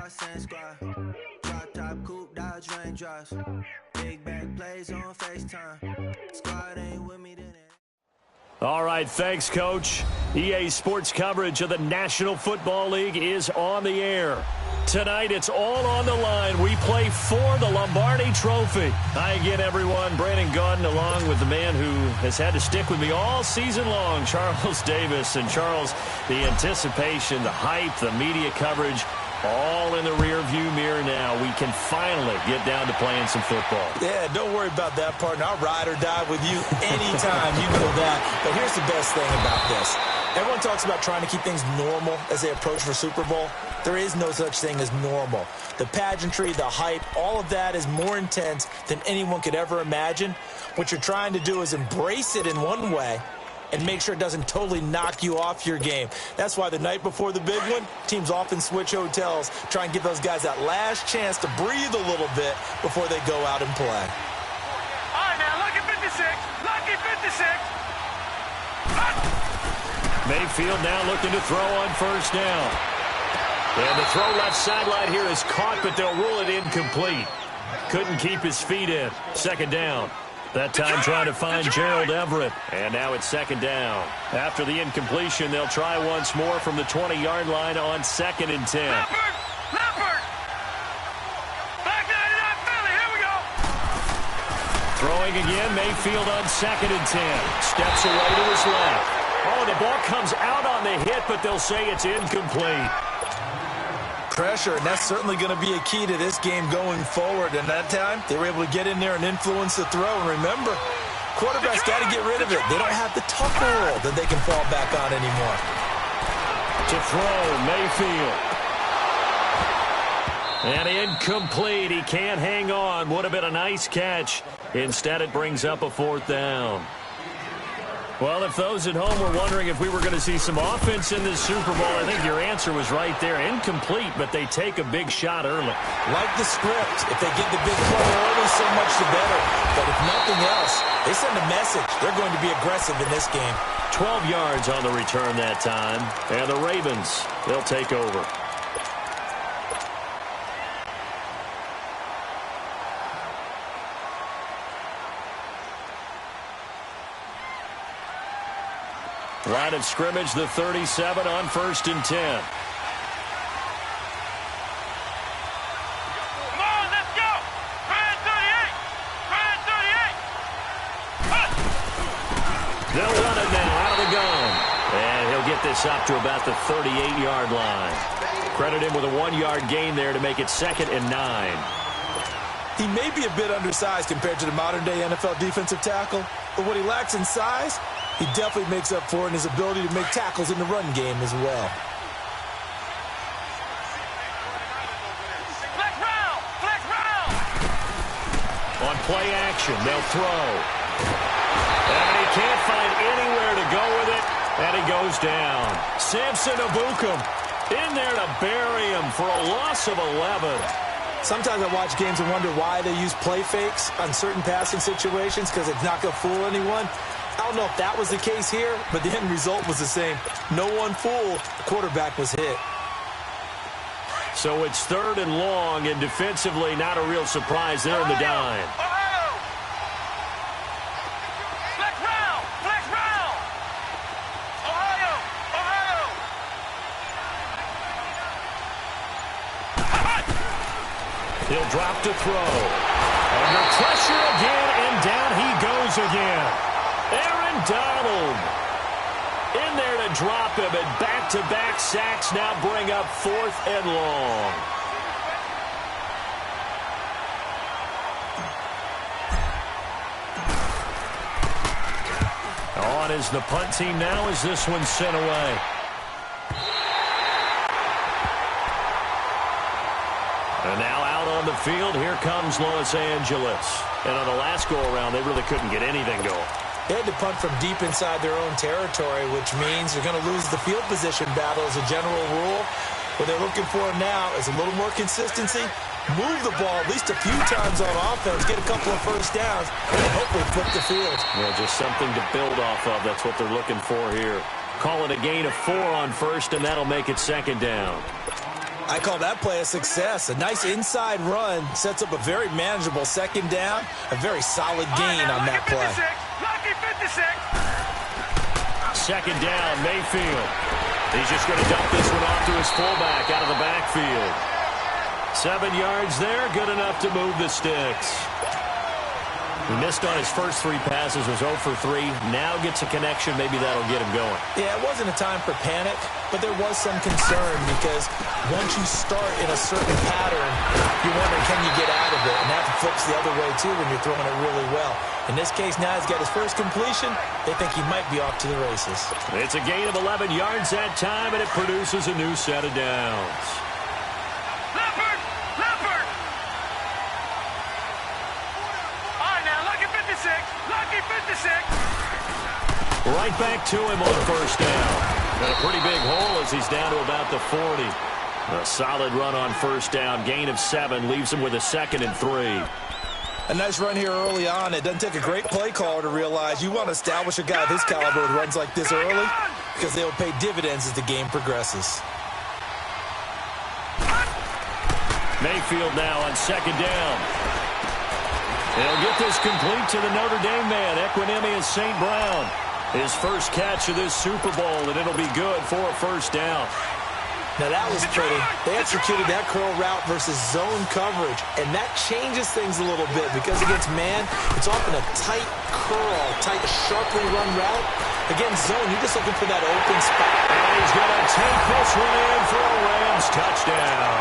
Same squad. Drop top, coupe, dodge, raindrops. Big back plays on FaceTime. Squad ain't with me, then All right, thanks, Coach. EA Sports coverage of the National Football League is on the air. Tonight, it's all on the line. We play for the Lombardi Trophy. Hi again, everyone. Brandon Gaudin along with the man who has had to stick with me all season long, Charles Davis. And, Charles, the anticipation, the hype, the media coverage, all in the rear-view mirror now. We can finally get down to playing some football. Yeah, don't worry about that, partner. I'll ride or die with you anytime. You know that. But here's the best thing about this. Everyone talks about trying to keep things normal as they approach for Super Bowl. There is no such thing as normal. The pageantry, the hype, all of that is more intense than anyone could ever imagine. What you're trying to do is embrace it in one way and make sure it doesn't totally knock you off your game. That's why the night before the big one, teams often switch hotels, try and give those guys that last chance to breathe a little bit before they go out and play. All right, now, lucky 56. Lucky 56. Mayfield now looking to throw on first down. And the throw left sideline here is caught, but they'll rule it incomplete. Couldn't keep his feet in. Second down. That time trying to find Gerald Everett. And now it's second down. After the incompletion, they'll try once more from the 20-yard line on 2nd and 10. Leopard! Back 99 Philly, here we go! Throwing again, Mayfield on 2nd and 10. Steps away to his left. Oh, the ball comes out on the hit, but they'll say it's incomplete. Pressure, and that's certainly going to be a key to this game going forward. And that time, they were able to get in there and influence the throw. And remember, quarterbacks got to get rid of it. They don't have the tuck roll that they can fall back on anymore. To throw, Mayfield. And incomplete. He can't hang on. Would have been a nice catch. Instead, it brings up a 4th down. Well, if those at home were wondering if we were going to see some offense in this Super Bowl, I think your answer was right there. Incomplete, but they take a big shot early. Like the script, if they get the big play early, so much the better. But if nothing else, they send a message. They're going to be aggressive in this game. 12 yards on the return that time. And the Ravens, they'll take over. Line of scrimmage, the 37 on 1st and 10. Come on, let's go! Brand 38! Brand 38! They'll run it now out of the gun. And he'll get this up to about the 38-yard line. Credit him with a 1-yard gain there to make it 2nd and 9. He may be a bit undersized compared to the modern-day NFL defensive tackle, but what he lacks in size, he definitely makes up for it in his ability to make tackles in the run game as well. Flex round! Flex round! On play action, they'll throw. And he can't find anywhere to go with it, and he goes down. Samson Abukum in there to bury him for a loss of 11. Sometimes I watch games and wonder why they use play fakes on certain passing situations because it's not going to fool anyone. I don't know if that was the case here, but the end result was the same. No one fooled. The quarterback was hit. So it's 3rd and long, and defensively not a real surprise there in the dime. Ohio! Flex round! Flex round! Ohio! Ohio! He'll drop to throw. Under pressure again, and down he goes again. Aaron Donald in there to drop him, and back-to-back sacks now bring up 4th and long. On is the punt team now as this one's sent away. And now out on the field, here comes Los Angeles. And on the last go-around, they really couldn't get anything going. They had to punt from deep inside their own territory, which means they're going to lose the field position battle as a general rule. What they're looking for now is a little more consistency move the ball at least a few times on offense, get a couple of first downs, and hopefully flip the field. Yeah, just something to build off of. That's what they're looking for here. Call it a gain of 4 on first, and that'll make it second down. I call that play a success. A nice inside run sets up a very manageable second down, a very solid gain on that play. Lucky 56. Second down, Mayfield. He's just going to dump this one off to his fullback out of the backfield. 7 yards there, good enough to move the sticks. He missed on his first 3 passes, was 0 for 3. Now gets a connection. Maybe that'll get him going. Yeah, it wasn't a time for panic, but there was some concern because once you start in a certain pattern, you wonder, can you get out of it? And that flips the other way, too, when you're throwing it really well. In this case, now he's got his first completion. They think he might be off to the races. It's a gain of 11 yards that time, and it produces a new set of downs. Leopard! Leopard! All right, now, lucky 56. Lucky 56. Right back to him on first down. Got a pretty big hole as he's down to about the 40. A solid run on first down. Gain of 7 leaves him with a 2nd and 3. A nice run here early on. It doesn't take a great play caller to realize you want to establish a guy of his caliber with runs like this early because they will pay dividends as the game progresses. Mayfield now on second down. He'll get this complete to the Notre Dame man, Equinemius St. Brown. His first catch of this Super Bowl, and it'll be good for a first down. Now that was pretty. They executed that curl route versus zone coverage, and that changes things a little bit because against man, it's often a tight curl, tight, sharply run route. Against zone, you're just looking for that open spot. And he's going to take this one in for a Rams touchdown.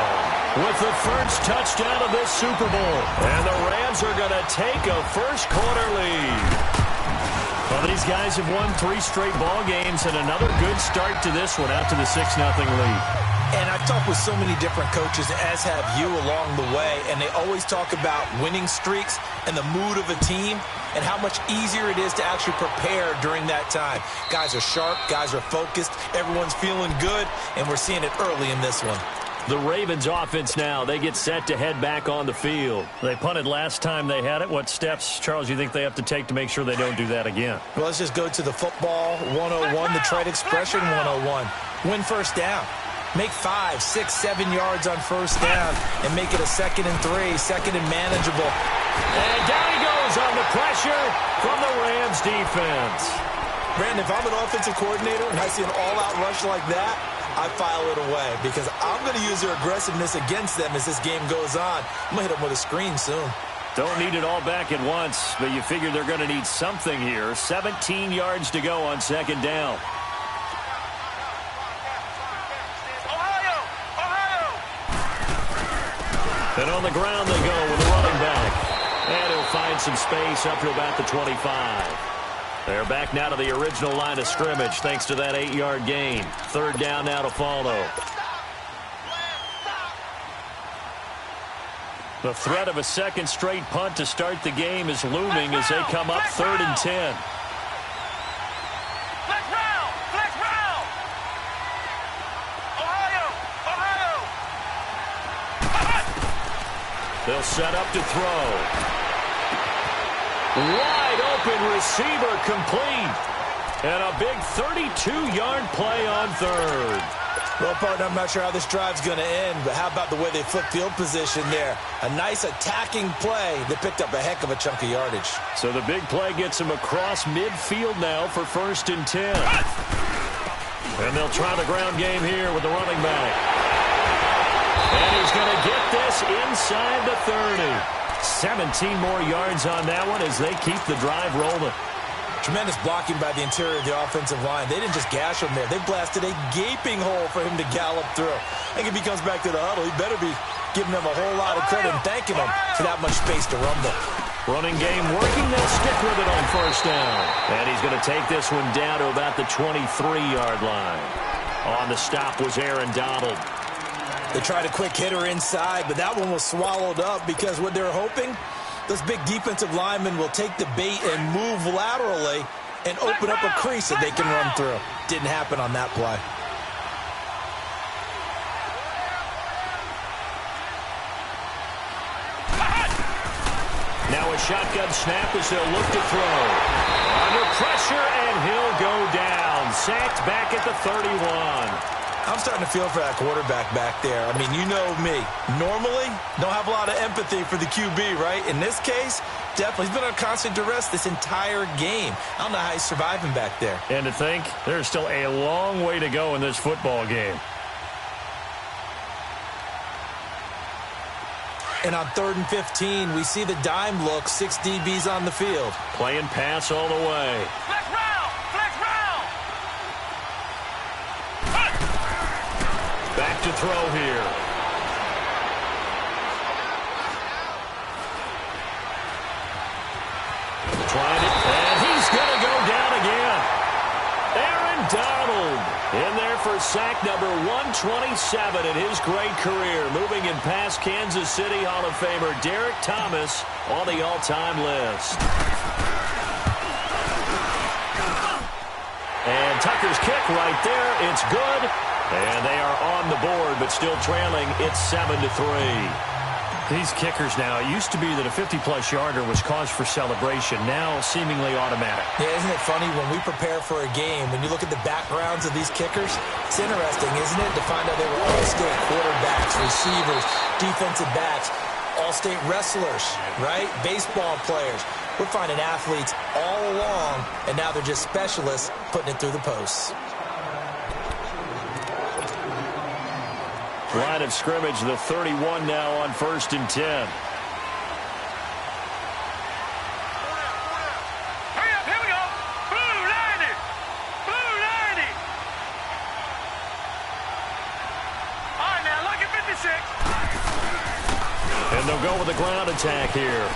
With the first touchdown of this Super Bowl. And the Rams are going to take a first quarter lead. Well, these guys have won 3 straight ball games and another good start to this one out to the 6-0 lead. And I've talked with so many different coaches, as have you along the way, and they always talk about winning streaks and the mood of a team and how much easier it is to actually prepare during that time. Guys are sharp, guys are focused, everyone's feeling good, and we're seeing it early in this one. The Ravens offense now, they get set to head back on the field. They punted last time they had it. What steps, Charles, you think they have to take to make sure they don't do that again? Well, let's just go to the football 101, the trade expression 101. Win first down. Make 5, 6, 7 yards on first down and make it a 2nd and 3, 2nd and manageable. And down he goes on the pressure from the Rams defense. Brandon, if I'm an offensive coordinator and I see an all-out rush like that, I file it away because I'm going to use their aggressiveness against them as this game goes on. I'm going to hit them with a screen soon. Don't need it all back at once, but you figure they're going to need something here. 17 yards to go on second down. Ohio! Ohio! And on the ground they go with a running back. And he'll find some space up to about the 25. They're back now to the original line of scrimmage thanks to that 8-yard gain. Third down now to follow. The threat of a second straight punt to start the game is looming as they come up 3rd and 10. Let's round! Let's round! Ohio! Ohio! They'll set up to throw. Wide open receiver complete. And a big 32-yard play on 3rd. Well, partner, I'm not sure how this drive's going to end, but how about the way they flipped field position there? A nice attacking play that picked up a heck of a chunk of yardage. So the big play gets him across midfield now for 1st and 10. And they'll try the ground game here with the running back. And he's going to get this inside the 30. 17 more yards on that one as they keep the drive rolling. Tremendous blocking by the interior of the offensive line. They didn't just gash him there. They blasted a gaping hole for him to gallop through. I think if he comes back to the huddle, he better be giving them a whole lot of credit and thanking them for that much space to rumble. Running game working. They'll stick with it on first down. And he's going to take this one down to about the 23-yard line. On the stop was Aaron Donald. They tried a quick hitter inside, but that one was swallowed up because what they're hoping, those big defensive linemen will take the bait and move laterally and open up a crease that they can run through. Didn't happen on that play. Now a shotgun snap as they'll look to throw. Under pressure, and he'll go down. Sacked back at the 31. I'm starting to feel for that quarterback back there. I mean, you know me. Normally, don't have a lot of empathy for the QB, right? In this case, definitely. He's been on constant duress this entire game. I don't know how he's surviving back there. And to think, there's still a long way to go in this football game. And on 3rd and 15, we see the dime look, 6 DBs on the field. Playing pass all the way. Flex round! Flex round! Back to throw here. Trying it, and he's going to go down again. Aaron Donald in there for sack number 127 in his great career. Moving in past Kansas City Hall of Famer Derek Thomas on the all-time list. And Tucker's kick right there. It's good. And they are on the board, but still trailing. It's 7-3. These kickers now, it used to be that a 50-plus yarder was cause for celebration. Now seemingly automatic. Yeah, isn't it funny when we prepare for a game, when you look at the backgrounds of these kickers, it's interesting, isn't it, to find out they were all-state quarterbacks, receivers, defensive backs, all-state wrestlers, right? Baseball players. We're finding athletes all along, and now they're just specialists putting it through the posts. Line of scrimmage, the 31 now on 1st and 10. Hurry up, here we go. Blue 90. Blue 90. All right, now look at 56. And they'll go with the ground attack here.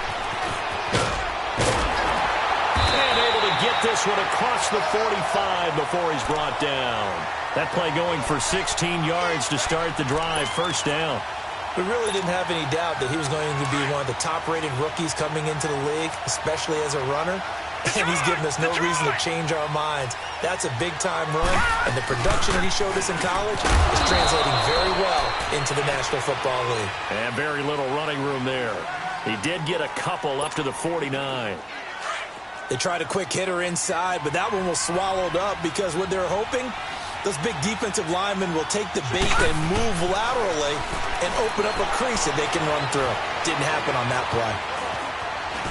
And able to get this one across the 45 before he's brought down. That play going for 16 yards to start the drive. First down. We really didn't have any doubt that he was going to be one of the top-rated rookies coming into the league, especially as a runner. And he's given us no reason to change our minds. That's a big-time run, and the production that he showed us in college is translating very well into the National Football League. And very little running room there. He did get a couple up to the 49. They tried a quick hitter inside, but that one was swallowed up because what they're hoping, those big defensive linemen will take the bait and move laterally and open up a crease that they can run through. Didn't happen on that play.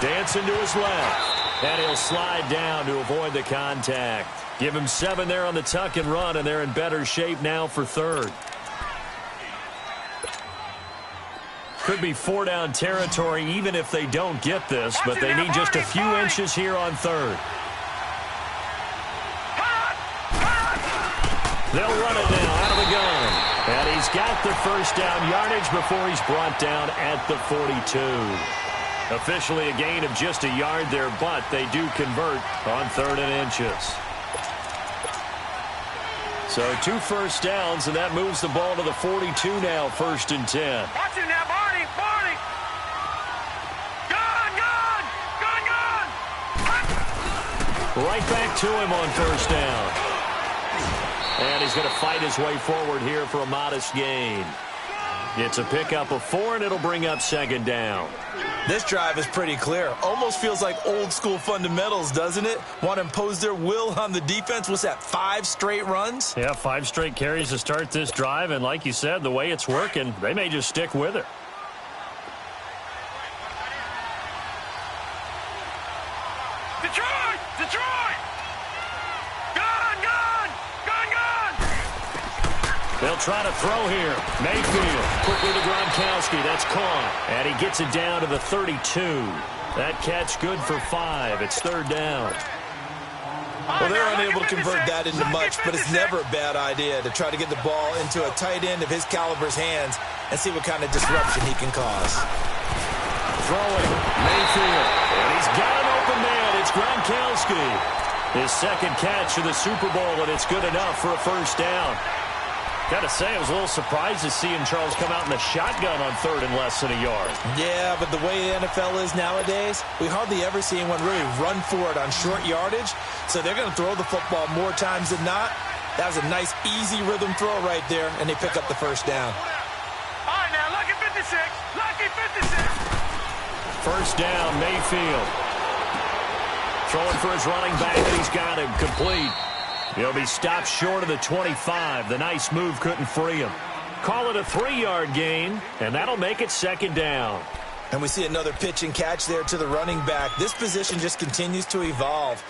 Dancing to his left. And he'll slide down to avoid the contact. Give him 7 there on the tuck and run, and they're in better shape now for 3rd. Could be 4-down territory even if they don't get this, but they need just a few inches here on 3rd. They'll run it now out of the gun. And he's got the first down yardage before he's brought down at the 42. Officially a gain of just a yard there, but they do convert on 3rd and inches. So 2 first downs, and that moves the ball to the 42 now, 1st and 10. Watch it now, Barney, Barney. Gun, gun, gun, gun. Right back to him on 1st down. And he's going to fight his way forward here for a modest gain. It's a pickup of 4, and it'll bring up 2nd down. This drive is pretty clear. Almost feels like old-school fundamentals, doesn't it? Want to impose their will on the defense. What's that, 5 straight runs? Yeah, 5 straight carries to start this drive, and like you said, the way it's working, they may just stick with it. Detroit! Detroit! Gun, gun, gun, gun! They'll try to throw here. Mayfield quickly to Gronkowski. That's caught. And he gets it down to the 32. That catch good for 5. It's 3rd down. Well, they're unable to convert that into much, but it's never a bad idea to try to get the ball into a tight end of his caliber's hands and see what kind of disruption he can cause. Throwing. Mayfield. And he's got an open man. It's Gronkowski. His 2nd catch of the Super Bowl, and it's good enough for a 1st down. Got to say, I was a little surprised to see Charles come out in the shotgun on 3rd and less than a yard. Yeah, but the way the NFL is nowadays, we hardly ever see anyone really run for it on short yardage. So they're going to throw the football more times than not. That was a nice, easy rhythm throw right there, and they pick up the 1st down. All right, now, lucky 56. Lucky 56. first down, Mayfield. Throwing for his running back, and he's got him complete. He'll be stopped short of the 25. The nice move couldn't free him. Call it a 3-yard gain, and that'll make it second down. And we see another pitch and catch there to the running back. This position just continues to evolve.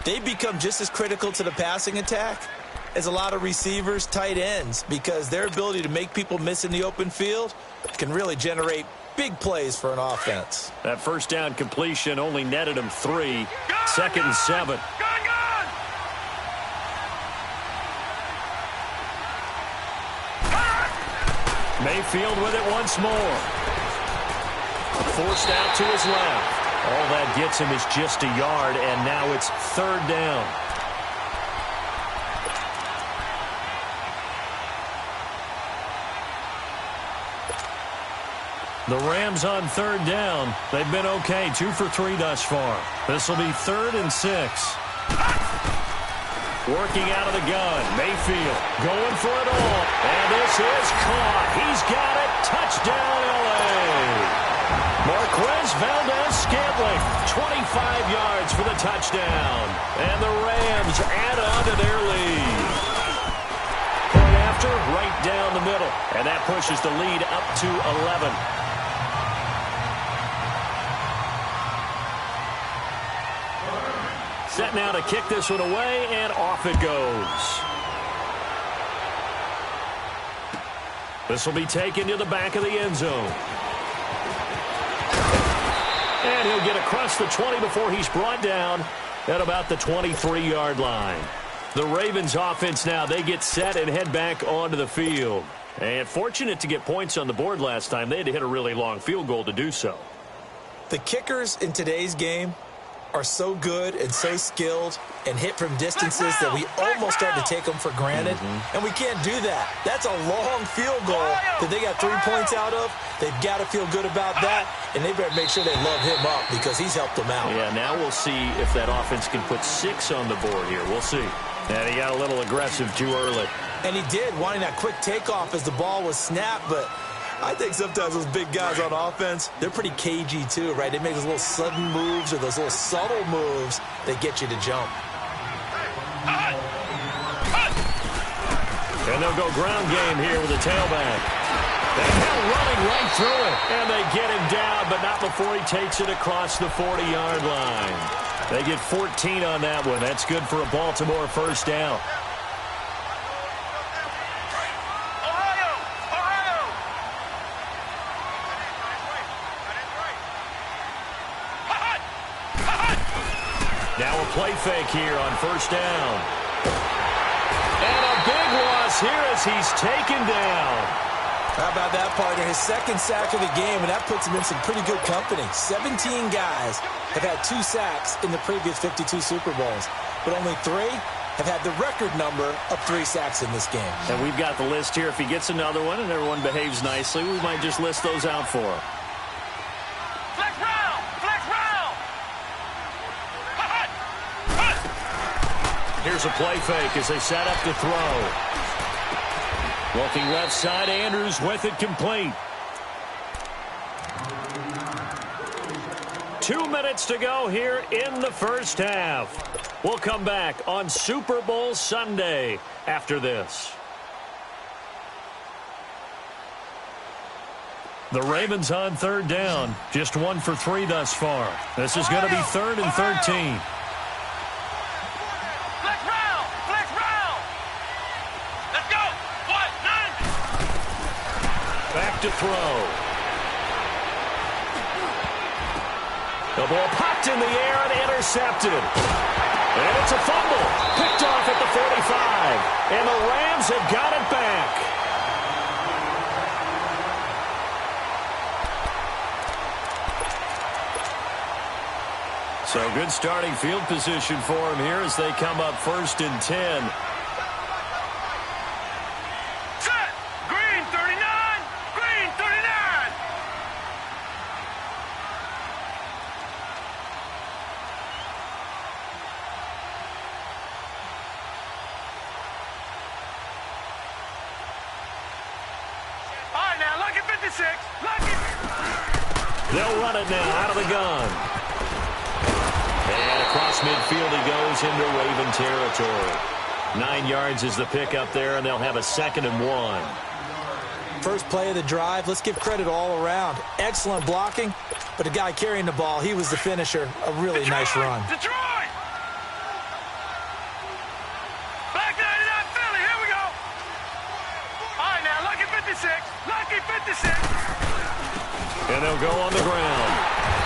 They've become just as critical to the passing attack as a lot of receivers, tight ends, because their ability to make people miss in the open field can really generate big plays for an offense. That first down completion only netted him 3. Second and 7. Mayfield with it once more. Forced out to his left. All that gets him is just a yard, and now it's third down. The Rams on third down. They've been okay, 2 for 3 thus far. This will be 3rd and 6. Working out of the gun. Mayfield going for it all. And this is caught. He's got it. Touchdown, L.A. Marquez Valdez-Scantling, 25 yards for the touchdown. And the Rams add on to their lead. Point after, right down the middle. And that pushes the lead up to 11. Set now to kick this one away, and off it goes. This will be taken to the back of the end zone. And he'll get across the 20 before he's brought down at about the 23-yard line. The Ravens offense now, they get set and head back onto the field. And fortunate to get points on the board last time. They had to hit a really long field goal to do so. The kickers in today's game are so good and so skilled and hit from distances that we almost start to take them for granted. And we can't do that. That's a long field goal that they got 3 points out of. They've got to feel good about that, and they better make sure they love him up because he's helped them out. Yeah, now we'll see if that offense can put 6 on the board here. We'll see. And he got a little aggressive too early. And he did, wanting that quick takeoff as the ball was snapped, but I think sometimes those big guys on offense, they're pretty cagey too, right? They make those little sudden moves or those little subtle moves that get you to jump. And they'll go ground game here with the tailback. And they're running right through it. And they get him down, but not before he takes it across the 40-yard line. They get 14 on that one. That's good for a Baltimore first down. Now a play fake here on first down. And a big loss here as he's taken down. How about that, partner? His second sack of the game, and that puts him in some pretty good company. 17 guys have had 2 sacks in the previous 52 Super Bowls, but only 3 have had the record number of 3 sacks in this game. And we've got the list here. If he gets another one and everyone behaves nicely, we might just list those out for him. Flex round! Flex round! Here's a play fake as they set up to throw. Looking left side, Andrews with it complete. 2 minutes to go here in the first half. We'll come back on Super Bowl Sunday after this. The Ravens on third down. Just 1 for 3 thus far. This is going to be 3rd and 13. Back to throw. The ball popped in the air and intercepted. And it's a fumble. Picked off at the 45. And the Rams have got it back. So good starting field position for him here as they come up 1st and 10. They'll run it now out of the gun. And across midfield he goes into Raven territory. 9 yards is the pickup there, and they'll have a 2nd and 1. First play of the drive, let's give credit all around. Excellent blocking, but the guy carrying the ball, he was the finisher. A really nice run. Detroit! Back 99 Philly, here we go. All right, now, lucky 56. Lucky 56. And they'll go on the ground.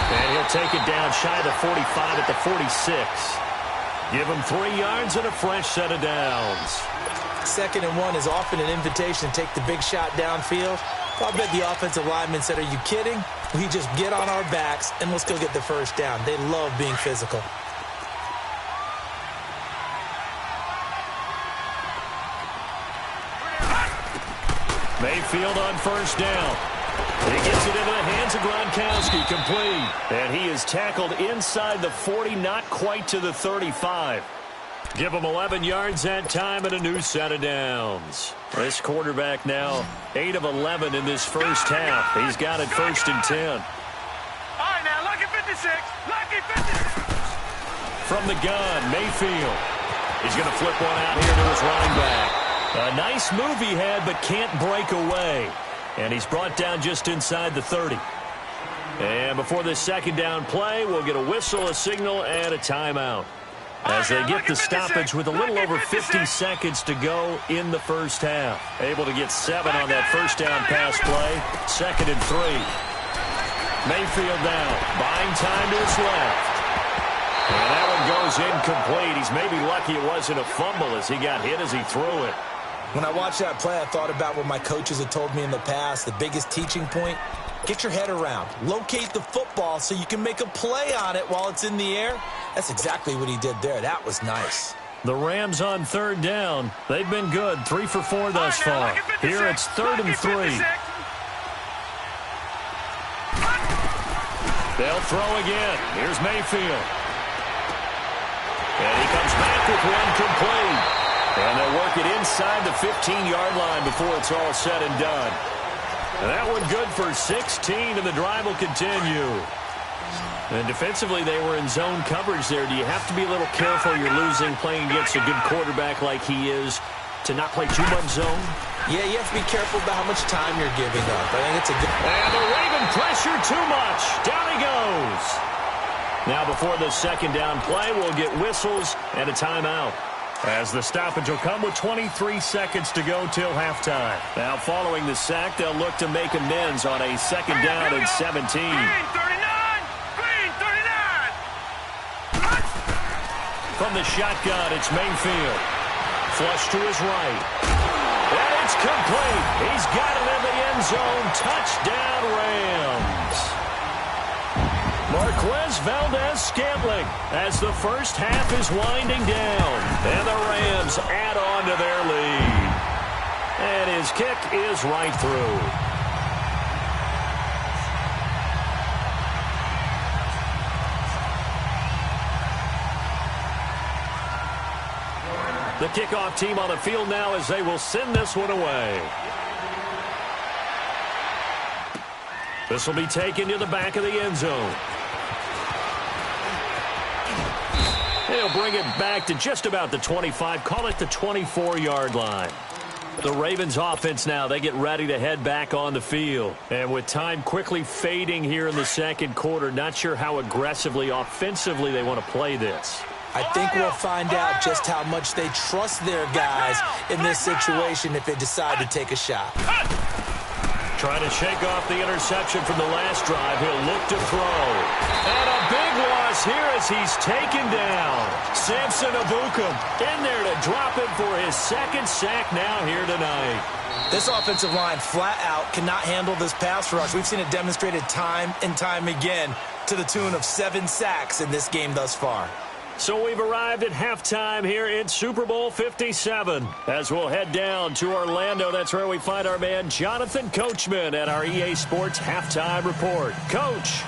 And he'll take it down shy of the 45 at the 46. Give him 3 yards and a fresh set of downs. 2nd and 1 is often an invitation to take the big shot downfield. I bet the offensive lineman said, are you kidding? We just get on our backs and let's go get the first down. They love being physical. Mayfield on first down. He gets it into the hands of Gronkowski, complete. And he is tackled inside the 40, not quite to the 35. Give him 11 yards that time and a new set of downs. This quarterback now 8 of 11 in this first half. He's got it 1st and 10. All right, now, lucky 56. Lucky 56. From the gun, Mayfield. He's going to flip one out here to his running back. A nice move he had, but can't break away. And he's brought down just inside the 30. And before this 2nd down play, we'll get a whistle, a signal, and a timeout. As they get the stoppage with a little over 50 seconds to go in the first half. Able to get 7 on that first down pass play. 2nd and 3. Mayfield down. Buying time to his left. And that one goes incomplete. He's maybe lucky it wasn't a fumble as he got hit as he threw it. When I watched that play, I thought about what my coaches had told me in the past. The biggest teaching point, get your head around. Locate the football so you can make a play on it while it's in the air. That's exactly what he did there. That was nice. The Rams on 3rd down. They've been good. 3 for 4 thus far. Here it's 3rd and 3. They'll throw again. Here's Mayfield. And he comes back with one complete. And they'll work it inside the 15-yard line before it's all said and done. And that one good for 16, and the drive will continue. And defensively, they were in zone coverage there. Do you have to be a little careful? You're losing, playing against a good quarterback like he is, to not play too much zone? Yeah, you have to be careful about how much time you're giving up. I think it's a good... And the Raven pressure too much. Down he goes. Now before the 2nd down play, we'll get whistles and a timeout, as the stoppage will come with 23 seconds to go till halftime. Now following the sack, they'll look to make amends on a 2nd down and 17. Green 39. Green 39. From the shotgun, it's Mayfield. Flush to his right. And it's complete. He's got it in the end zone. Touchdown, Rams. Marquez Valdez-Scantling as the first half is winding down. And the Rams add on to their lead. And his kick is right through. The kickoff team on the field now as they will send this one away. This will be taken to the back of the end zone. They'll bring it back to just about the 25, call it the 24-yard line. The Ravens offense now, they get ready to head back on the field. And with time quickly fading here in the 2nd quarter, not sure how aggressively, offensively they want to play this. I think we'll find out just how much they trust their guys in this situation if they decide to take a shot. Trying to shake off the interception from the last drive. He'll look to throw. And a big loss here as he's taken down. Samson Abukum in there to drop him for his 2nd sack now here tonight. This offensive line flat out cannot handle this pass rush. We've seen it demonstrated time and time again to the tune of 7 sacks in this game thus far. So we've arrived at halftime here in Super Bowl 57. As we'll head down to Orlando, that's where we find our man Jonathan Coachman at our EA Sports Halftime Report. Coach.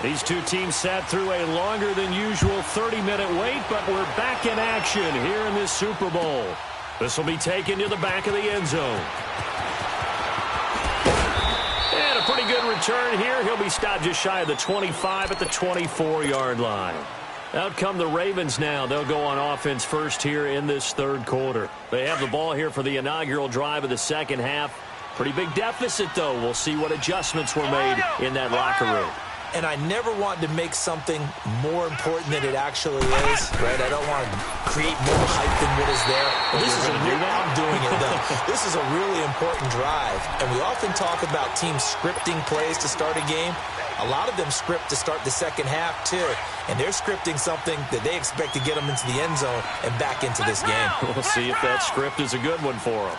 These two teams sat through a longer than usual 30-minute wait, but we're back in action here in this Super Bowl. This will be taken to the back of the end zone. return here. He'll be stopped just shy of the 25 at the 24-yard line. Out come the Ravens now. They'll go on offense first here in this third quarter. They have the ball here for the inaugural drive of the second half. Pretty big deficit, though. We'll see what adjustments were made in that locker room. And I never want to make something more important than it actually is, right? I don't want to create more hype than what is there. This is I'm doing it, though. This is a really important drive. And we often talk about teams scripting plays to start a game. A lot of them script to start the second half, too. And they're scripting something that they expect to get them into the end zone and back into this game. We'll see if that script is a good one for them.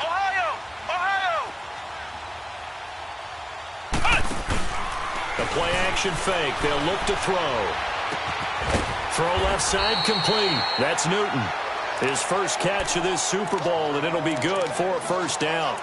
The play-action fake. They'll look to throw. Throw left side complete. That's Newton. His first catch of this Super Bowl, and it'll be good for a first down.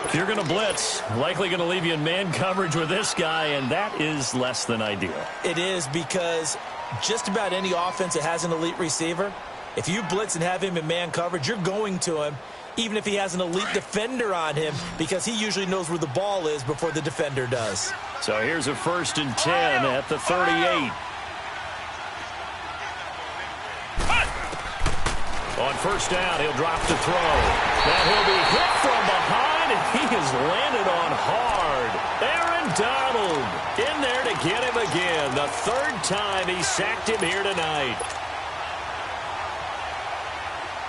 If you're going to blitz, likely going to leave you in man coverage with this guy, and that is less than ideal. It is, because just about any offense that has an elite receiver, if you blitz and have him in man coverage, you're going to him, even if he has an elite defender on him, because he usually knows where the ball is before the defender does. So here's a 1st and 10 at the 38. On first down, he'll drop to throw. Now he'll be hit from behind, and he has landed on hard. Aaron Donald in there to get him again. The third time he sacked him here tonight.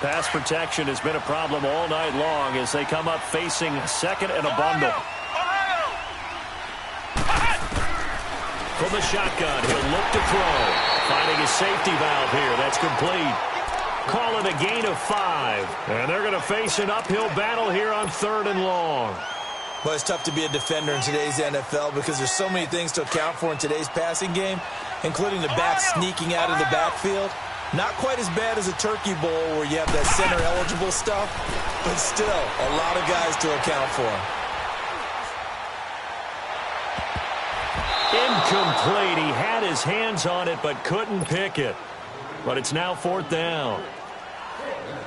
Pass protection has been a problem all night long as they come up facing second and a bundle. From the shotgun, he'll look to throw. Finding his safety valve here. That's complete. Call it a gain of 5. And they're going to face an uphill battle here on 3rd and long. Well, it's tough to be a defender in today's NFL because there's so many things to account for in today's passing game, including the back sneaking out of the backfield. Not quite as bad as a Turkey Bowl where you have that center-eligible stuff, but still a lot of guys to account for. Incomplete. He had his hands on it but couldn't pick it. But it's now 4th down.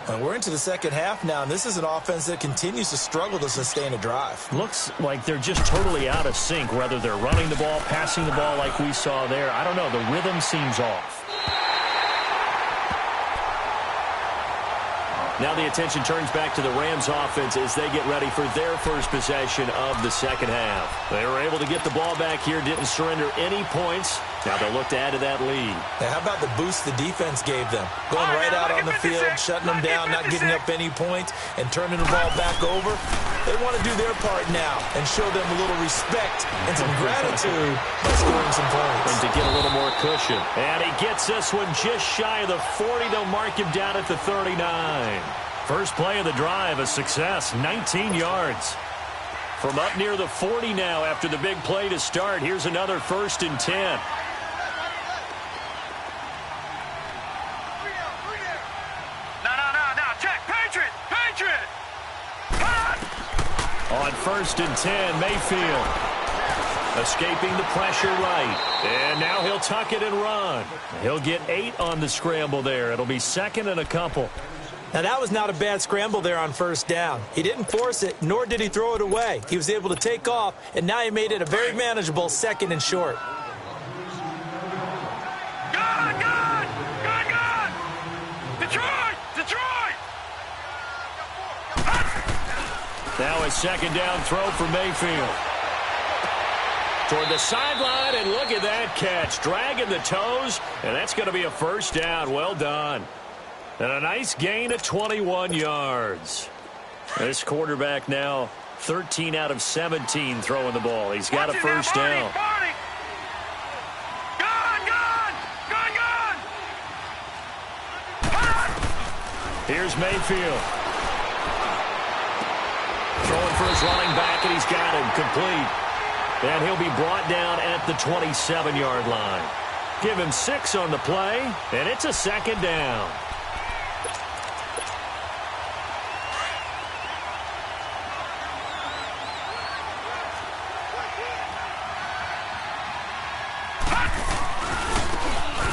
And we're into the second half now, and this is an offense that continues to struggle to sustain a drive. Looks like they're just totally out of sync, whether they're running the ball, passing the ball like we saw there. I don't know. The rhythm seems off. Now the attention turns back to the Rams offense as they get ready for their first possession of the second half. They were able to get the ball back here, didn't surrender any points. Now they'll look to add to that lead. Now how about the boost the defense gave them? Going right out on the field, shutting them down, not giving up any points, and turning the ball back over. They want to do their part now and show them a little respect and some gratitude by scoring some points. And to get a little more cushion. And he gets this one just shy of the 40. They'll mark him down at the 39. First play of the drive, a success, 19 yards. From up near the 40 now after the big play to start. Here's another 1st and 10. No, check, Patriot! On 1st and 10, Mayfield. Escaping the pressure right. And now he'll tuck it and run. He'll get 8 on the scramble there. It'll be 2nd and a couple. Now, that was not a bad scramble there on first down. He didn't force it, nor did he throw it away. He was able to take off, and now he made it a very manageable 2nd and short. Good! Detroit! Now a 2nd down throw for Mayfield. Toward the sideline, and look at that catch. Dragging the toes, and that's going to be a 1st down. Well done. And a nice gain of 21 yards. This quarterback now 13 out of 17 throwing the ball. He's got a 1st down. Here's Mayfield. Throwing for his running back, and he's got him complete. And he'll be brought down at the 27-yard line. Give him 6 on the play, and it's a 2nd down.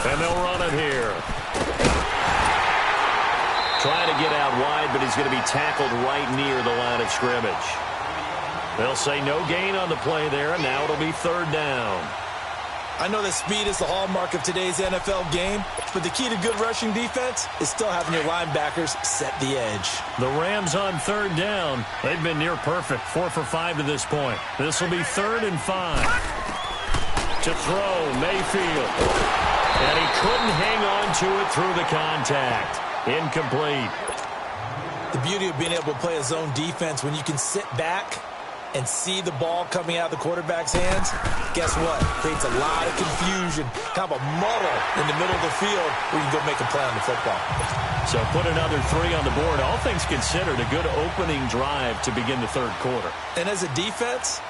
And they'll run it here. Trying to get out wide, but he's going to be tackled right near the line of scrimmage. They'll say no gain on the play there, and now it'll be 3rd down. I know that speed is the hallmark of today's NFL game, but the key to good rushing defense is still having your linebackers set the edge. The Rams on 3rd down. They've been near perfect, 4 for 5 to this point. This will be 3rd and 5. To throw, Mayfield. And he couldn't hang on to it through the contact. Incomplete. The beauty of being able to play a zone defense when you can sit back and see the ball coming out of the quarterback's hands, guess what? Creates a lot of confusion, kind of a muddle in the middle of the field where you can go make a play on the football. So put another 3 on the board. All things considered, a good opening drive to begin the 3rd quarter. And as a defense,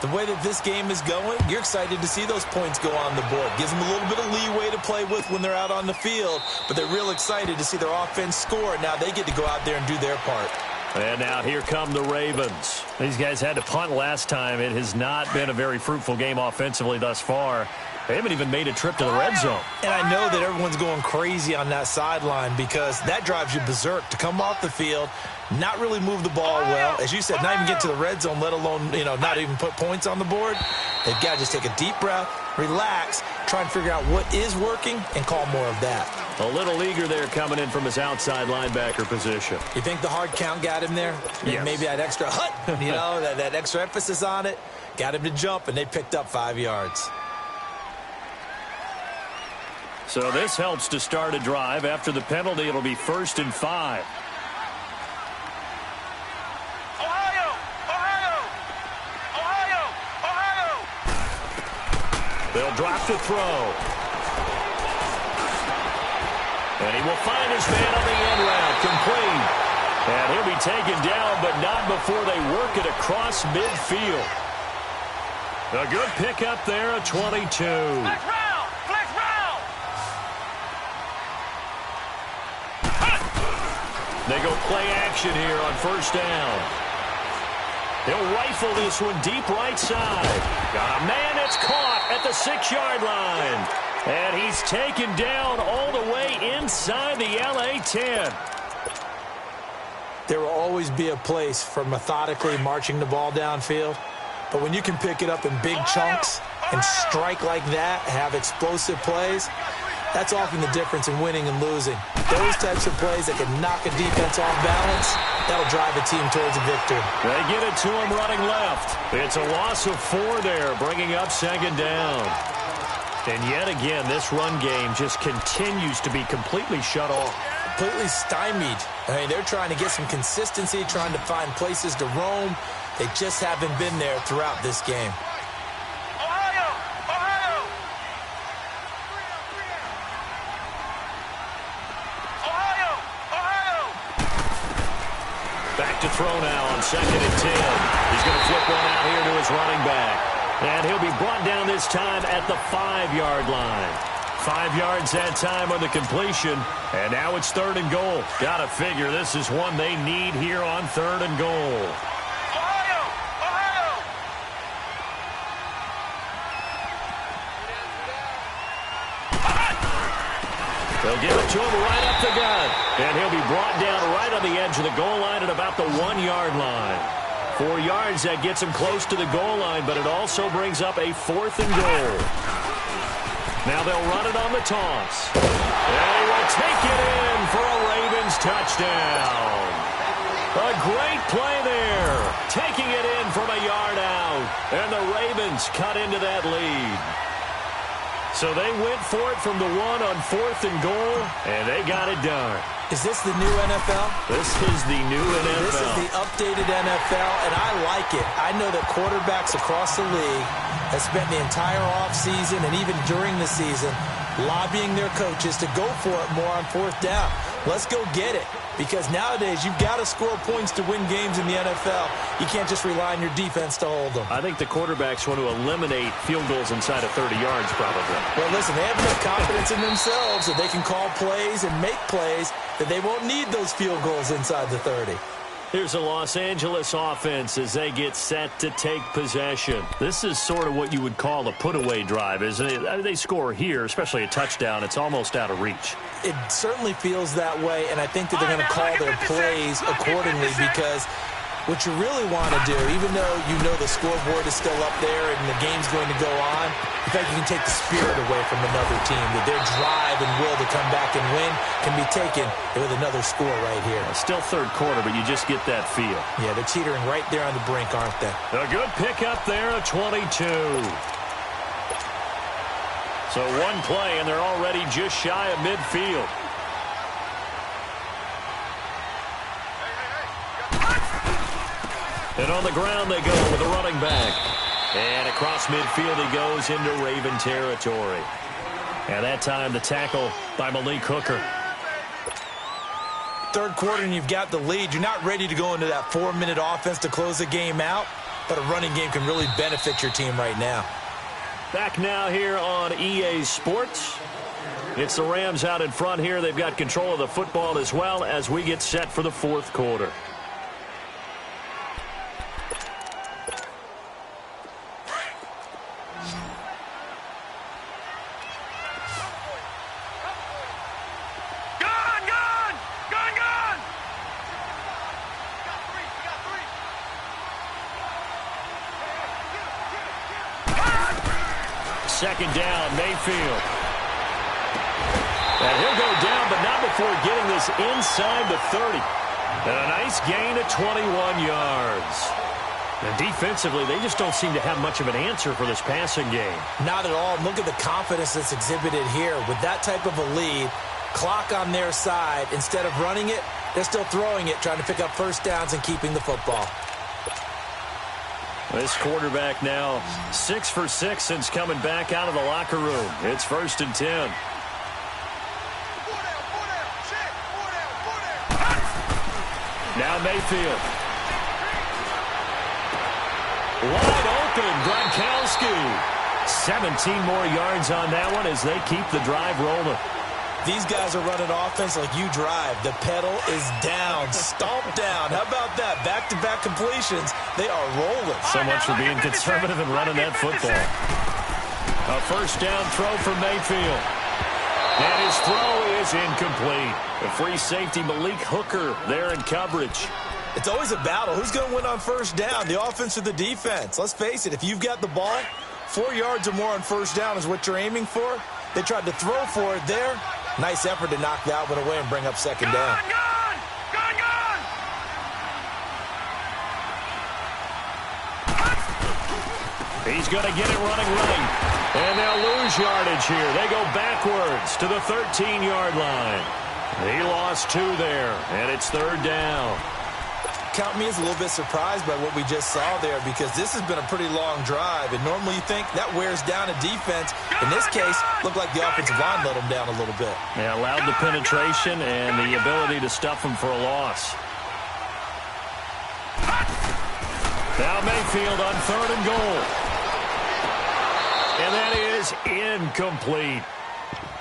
the way that this game is going, you're excited to see those points go on the board. Gives them a little bit of leeway to play with when they're out on the field, but they're real excited to see their offense score. Now they get to go out there and do their part. And now here come the Ravens. These guys had to punt last time. It has not been a very fruitful game offensively thus far. They haven't even made a trip to the red zone. And I know that everyone's going crazy on that sideline because that drives you berserk to come off the field, not really move the ball well. As you said, not even get to the red zone, let alone, not even put points on the board. They've got to just take a deep breath, relax, try and figure out what is working, and call more of that. A little eager there coming in from his outside linebacker position. You think the hard count got him there? Yes. Maybe that extra that extra emphasis on it got him to jump, and they picked up 5 yards. So this helps to start a drive. After the penalty, it'll be 1st and 5. They'll drop to throw. And he will find his man on the end route, complete. And he'll be taken down, but not before they work it across midfield. A good pickup there at 22. Flex round! Flex round! They go play action here on 1st down. He'll rifle this one deep right side. Got a man that's caught at the 6-yard line. And he's taken down all the way inside the LA 10. There will always be a place for methodically marching the ball downfield. But when you can pick it up in big chunks and strike like that, have explosive plays, that's often the difference in winning and losing. Those types of plays that can knock a defense off balance, that'll drive a team towards a victory. They get it to him running left. It's a loss of 4 there, bringing up 2nd down. And yet again, this run game just continues to be completely shut off. Completely stymied. I mean, they're trying to get some consistency, trying to find places to roam. They just haven't been there throughout this game. Ohio! Ohio! Ohio! Ohio! Back to throw now on 2nd and 10. He's going to flip one out here to his running back. And he'll be brought down this time at the 5-yard line. 5 yards that time on the completion. And now it's 3rd and goal. Got to figure this is one they need here on 3rd and goal. Ohio! Ohio! They'll give it to him right up the gut. And he'll be brought down right on the edge of the goal line at about the 1-yard line. 4 yards, that gets him close to the goal line, but it also brings up a 4th and goal. Now they'll run it on the toss. And he will take it in for a Ravens touchdown. A great play there. Taking it in from a yard out. And the Ravens cut into that lead. So they went for it from the 1 on 4th and goal, and they got it done. Is this the new NFL? This is the new NFL. This is the updated NFL, and I like it. I know that quarterbacks across the league have spent the entire offseason and even during the season lobbying their coaches to go for it more on 4th down. Let's go get it. Because nowadays, you've got to score points to win games in the NFL. You can't just rely on your defense to hold them. I think the quarterbacks want to eliminate field goals inside of 30 yards, probably. Well, listen, they have enough confidence in themselves that they can call plays and make plays that they won't need those field goals inside the 30. Here's a Los Angeles offense as they get set to take possession. This is sort of what you would call a put-away drive, isn't it? I mean, they score here, especially a touchdown. It's almost out of reach. It certainly feels that way, and I think that they're going to call their plays accordingly because what you really want to do, even though you know the scoreboard is still up there and the game's going to go on, in fact, you can take the spirit away from another team. That their drive and will to come back and win can be taken with another score right here. Still third quarter, but you just get that feel. Yeah, they're teetering right there on the brink, aren't they? A good pickup there, a 22. So one play, and they're already just shy of midfield. And on the ground they go with a running back. And across midfield he goes into Raven territory. And that time the tackle by Malik Hooker. Third quarter and you've got the lead. You're not ready to go into that 4-minute offense to close the game out, but a running game can really benefit your team right now. Back now here on EA Sports. It's the Rams out in front here. They've got control of the football as well as we get set for the fourth quarter. Second down, Mayfield. And he'll go down, but not before getting this inside the 30. And a nice gain of 21 yards. And defensively, they just don't seem to have much of an answer for this passing game. Not at all. Look at the confidence that's exhibited here. With that type of a lead, clock on their side, instead of running it, they're still throwing it, trying to pick up first downs and keeping the football. This quarterback now 6 for 6 since coming back out of the locker room. It's 1st and 10. Now Mayfield. Wide open, Gronkowski. 17 more yards on that one as they keep the drive rolling. These guys are running offense like you drive. The pedal is down, stomped down. How about that? Back-to-back completions. They are rolling. So much for being conservative and running that football. A first down throw for Mayfield. And his throw is incomplete. The free safety, Malik Hooker, there in coverage. It's always a battle. Who's going to win on first down, the offense or the defense? Let's face it, if you've got the ball, 4 yards or more on first down is what you're aiming for. They tried to throw for it there. Nice effort to knock that one away and bring up second down. He's going to get it running right. And they'll lose yardage here. They go backwards to the 13-yard line. He lost 2 there, and it's third down. Count me as a little bit surprised by what we just saw there, because this has been a pretty long drive, and normally you think that wears down a defense. In this case, looked like the offensive line let them down a little bit. Yeah, allowed the penetration and the ability to stuff them for a loss. Now Mayfield on 3rd and goal. And that is incomplete.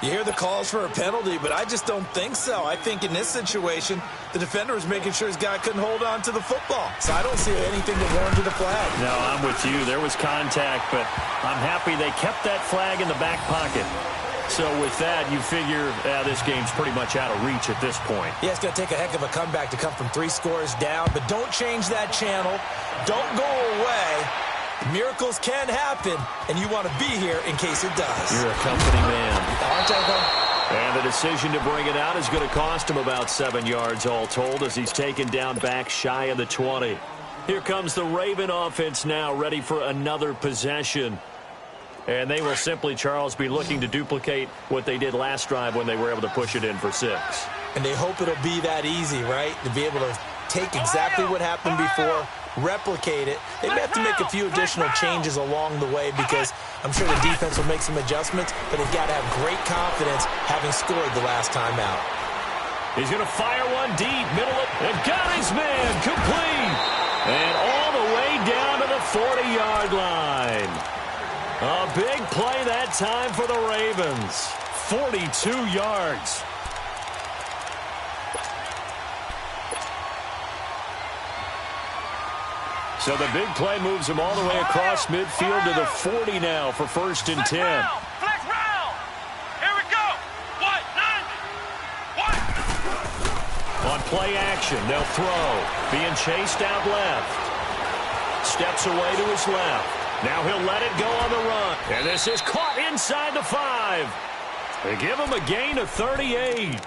You hear the calls for a penalty, but I just don't think so. I think in this situation, the defender was making sure his guy couldn't hold on to the football. So I don't see anything that warranted a flag. No, I'm with you. There was contact, but I'm happy they kept that flag in the back pocket. So with that, you figure this game's pretty much out of reach at this point. Yeah, it's going to take a heck of a comeback to come from 3 scores down, but don't change that channel. Don't go away. Miracles can happen, and you want to be here in case it does. You're a company man. Aren't I, though? And the decision to bring it out is going to cost him about 7 yards all told as he's taken down back shy of the 20. Here comes the Raven offense now, ready for another possession. And they will simply, Charles, be looking to duplicate what they did last drive when they were able to push it in for 6. And they hope it'll be that easy, right? To be able to take exactly what happened before, replicate it. They may have to make a few additional changes along the way because I'm sure the defense will make some adjustments, but they've got to have great confidence having scored the last time out. He's going to fire one deep, middle of, and got his man complete. And all the way down to the 40-yard line. A big play that time for the Ravens. 42 yards. So the big play moves him all the way across midfield to the 40 now for 1st and 10. Flex round. Here we go. What? 9. What? On play action, they'll throw. Being chased out left. Steps away to his left. Now he'll let it go on the run. And this is caught inside the 5. They give him a gain of 38.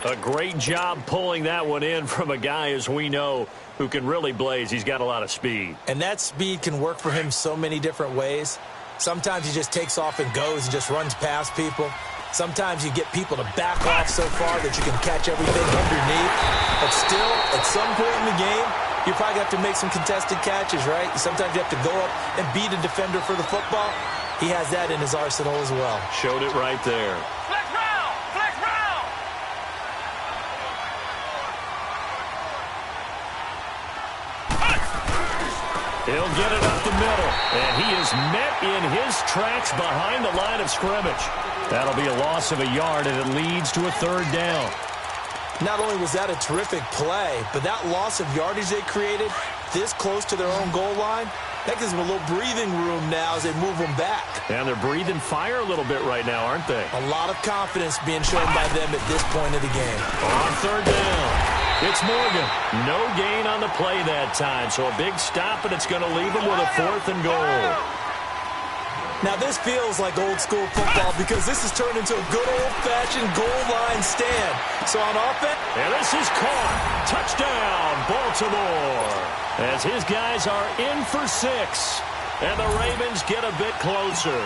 A great job pulling that one in from a guy, as we know, who can really blaze. He's got a lot of speed. And that speed can work for him so many different ways. Sometimes he just takes off and goes and just runs past people. Sometimes you get people to back off so far that you can catch everything underneath. But still, at some point in the game, you probably have to make some contested catches, right? Sometimes you have to go up and beat a defender for the football. He has that in his arsenal as well. Showed it right there. Flex round! Flex round! He'll get it up the middle. And he is met in his tracks behind the line of scrimmage. That'll be a loss of a yard, and it leads to a 3rd down. Not only was that a terrific play, but that loss of yardage they created this close to their own goal line, that gives them a little breathing room now as they move them back. And they're breathing fire a little bit right now, aren't they? A lot of confidence being shown by them at this point of the game. On 3rd down, it's Morgan. No gain on the play that time, so a big stop, and it's going to leave them with a 4th and goal. Now, this feels like old-school football because this has turned into a good old-fashioned goal line stand. So on offense... And this is caught. Touchdown, Baltimore. As his guys are in for 6. And the Ravens get a bit closer.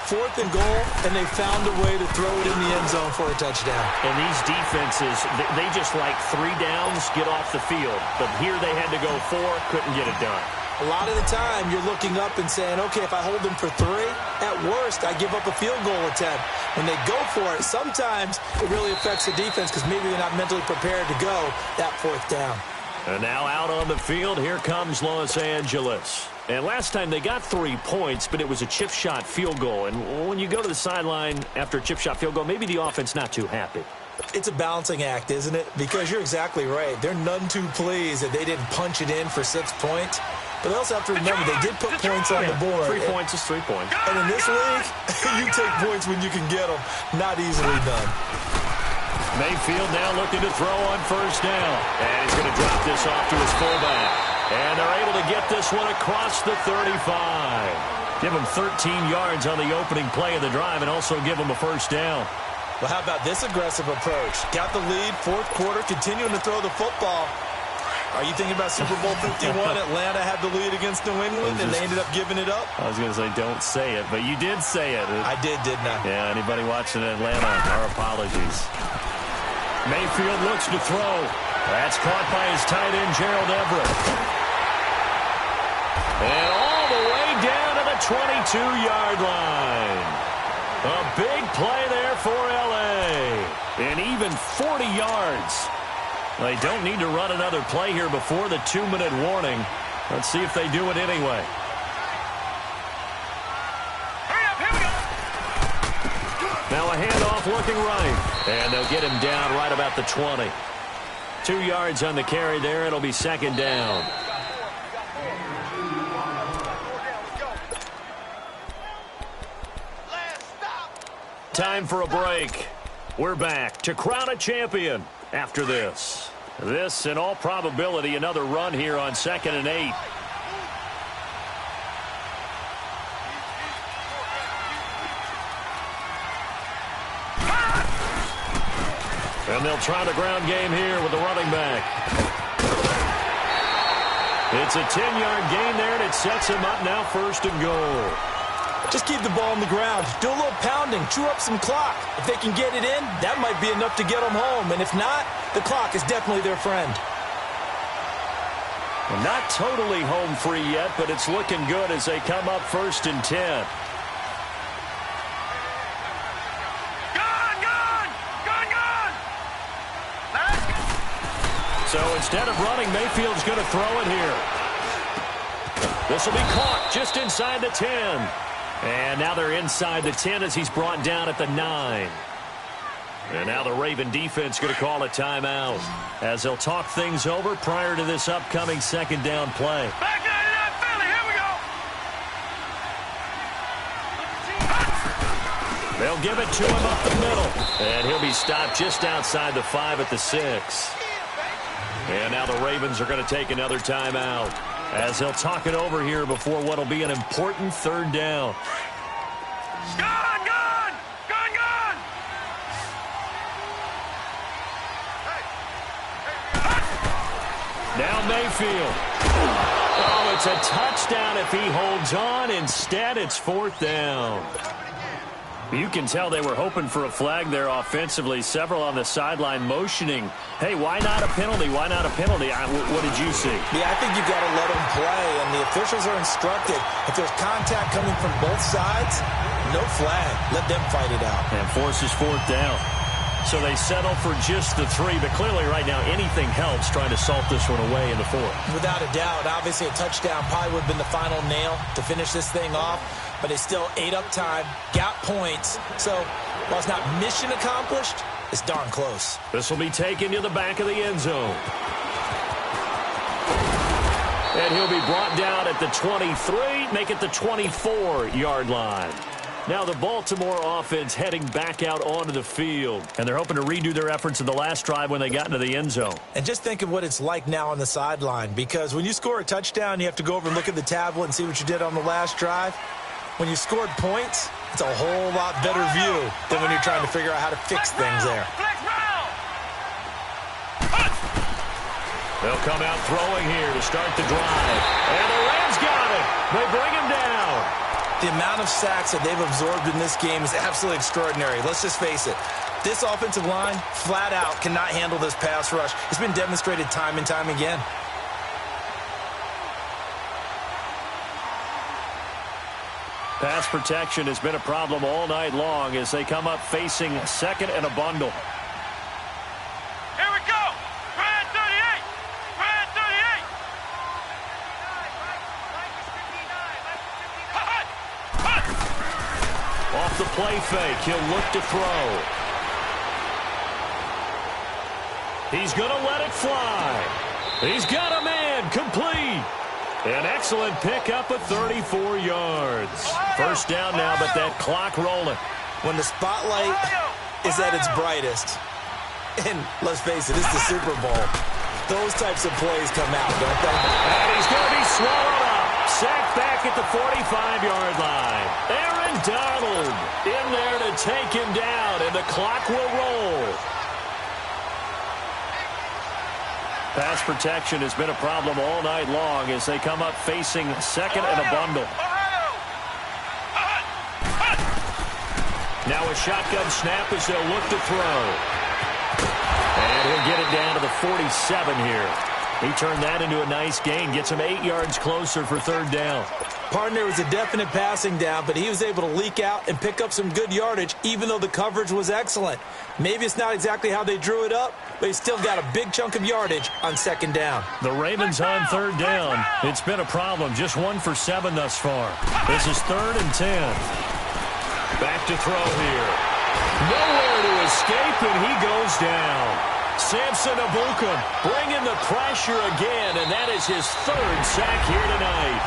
4th and goal, and they found a way to throw it in the end zone for a touchdown. And these defenses, they just like 3 downs, get off the field. But here they had to go 4, couldn't get it done. A lot of the time, you're looking up and saying, okay, if I hold them for 3, at worst, I give up a field goal attempt. When they go for it, sometimes it really affects the defense because maybe they're not mentally prepared to go that 4th down. And now out on the field, here comes Los Angeles. And last time they got 3 points, but it was a chip shot field goal. And when you go to the sideline after a chip shot field goal, maybe the offense not too happy. It's a balancing act, isn't it? Because you're exactly right. They're none too pleased that they didn't punch it in for 6 points. But they also have to remember they did put points on the board. 3 points is 3 points. And in this league, you take points when you can get them. Not easily done. Mayfield now looking to throw on 1st down. And he's going to drop this off to his fullback. And they're able to get this one across the 35. Give him 13 yards on the opening play of the drive and also give him a 1st down. Well, how about this aggressive approach? Got the lead, 4th quarter, continuing to throw the football. Are you thinking about Super Bowl 51? Atlanta had the lead against New England, and they ended up giving it up? I was going to say, don't say it, but you did say it. I did, didn't I? Yeah, anybody watching Atlanta, our apologies. Mayfield looks to throw. That's caught by his tight end, Gerald Everett. And all the way down to the 22-yard line. A big play there for L.A. And even 40 yards. They don't need to run another play here before the 2-minute warning. Let's see if they do it anyway. Hurry up, here we go! Now a handoff looking right. And they'll get him down right about the 20. 2 yards on the carry there. It'll be 2nd down. Time for a break. We're back to crown a champion after this. This, in all probability, another run here on 2nd and 8. And they'll try the ground game here with the running back. It's a 10-yard gain there, and it sets him up now 1st and goal. Just keep the ball on the ground. Do a little pounding. Chew up some clock. If they can get it in, that might be enough to get them home. And if not, the clock is definitely their friend. Well, not totally home free yet, but it's looking good as they come up 1st and 10. So instead of running, Mayfield's going to throw it here. This will be caught just inside the 10. And now they're inside the 10 as he's brought down at the 9. And now the Raven defense going to call a timeout as they'll talk things over prior to this upcoming 2nd down play. Back 99 Philly, here we go! They'll give it to him up the middle. And he'll be stopped just outside the 5 at the 6. And now the Ravens are going to take another timeout as they'll talk it over here before what will be an important 3rd down. Gun! Gun! Gun! Gun! Now Mayfield. Oh, it's a touchdown if he holds on. Instead, it's 4th down. You can tell they were hoping for a flag there offensively. Several on the sideline motioning, hey, why not a penalty? Why not a penalty? What did you see? Yeah, I think you've got to let them play, and the officials are instructed. If there's contact coming from both sides, no flag. Let them fight it out. And forces 4th down. So they settle for just the 3, but clearly right now anything helps trying to salt this one away in the 4th. Without a doubt, obviously a touchdown probably would have been the final nail to finish this thing off, but they still ate up time, got points. So while it's not mission accomplished, it's darn close. This will be taken to the back of the end zone. And he'll be brought down at the 23, make it the 24-yard line. Now the Baltimore offense heading back out onto the field. And they're hoping to redo their efforts in the last drive when they got into the end zone. And just think of what it's like now on the sideline, because when you score a touchdown, you have to go over and look at the tablet and see what you did on the last drive. When you scored points, it's a whole lot better view than when you're trying to figure out how to fix things there. They'll come out throwing here to start the drive. And the Rams got it. They bring him down. The amount of sacks that they've absorbed in this game is absolutely extraordinary. Let's just face it. This offensive line, flat out, cannot handle this pass rush. It's been demonstrated time and time again. Pass protection has been a problem all night long as they come up facing 2nd and a bundle. Here we go! Brad 38! Brad 38! Off the play fake, he'll look to throw. He's going to let it fly. He's got a man, complete. An excellent pickup of 34 yards. 1st down now, but that clock rolling. When the spotlight is at its brightest, and let's face it, it's the Super Bowl, those types of plays come out, don't they? And he's going to be swallowed up. Sacked back at the 45-yard line. Aaron Donald in there to take him down, and the clock will roll. Pass protection has been a problem all night long as they come up facing 2nd and a bundle. Now a shotgun snap as they'll look to throw. And he'll get it down to the 47 here. He turned that into a nice gain, gets him 8 yards closer for 3rd down. Partner was a definite passing down, but he was able to leak out and pick up some good yardage, even though the coverage was excellent. Maybe it's not exactly how they drew it up, but he still got a big chunk of yardage on 2nd down. The Ravens on 3rd down. It's been a problem, just 1 for 7 thus far. This is 3rd and 10. Back to throw here. Nowhere to escape, and he goes down. Samson Abukum bringing the pressure again, and that is his 3rd sack here tonight.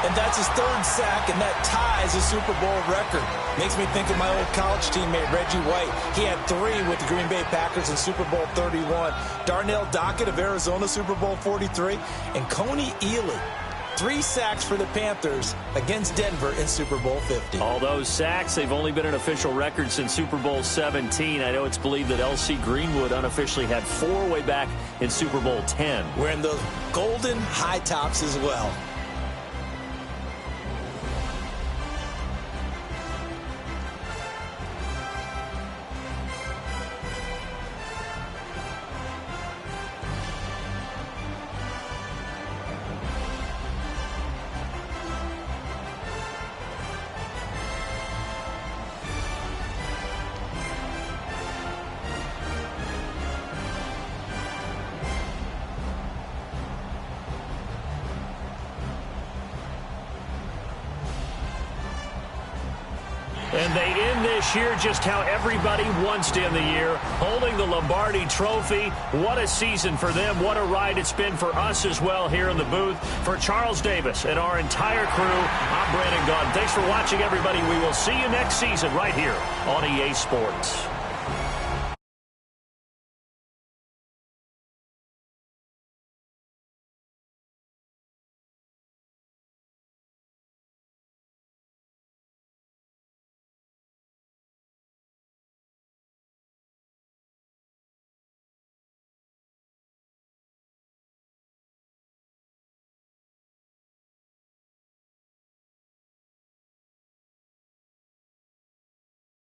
And that's his 3rd sack, and that ties a Super Bowl record. Makes me think of my old college teammate, Reggie White. He had 3 with the Green Bay Packers in Super Bowl 31. Darnell Dockett of Arizona, Super Bowl 43. And Coney Ealy, 3 sacks for the Panthers against Denver in Super Bowl 50. All those sacks, they've only been an official record since Super Bowl 17. I know it's believed that L.C. Greenwood unofficially had 4 way back in Super Bowl 10. Wearing those golden high tops as well. And they end this year just how everybody wants to end the year, holding the Lombardi Trophy. What a season for them. What a ride it's been for us as well here in the booth. For Charles Davis and our entire crew, I'm Brandon Gaudin. Thanks for watching, everybody. We will see you next season right here on EA Sports.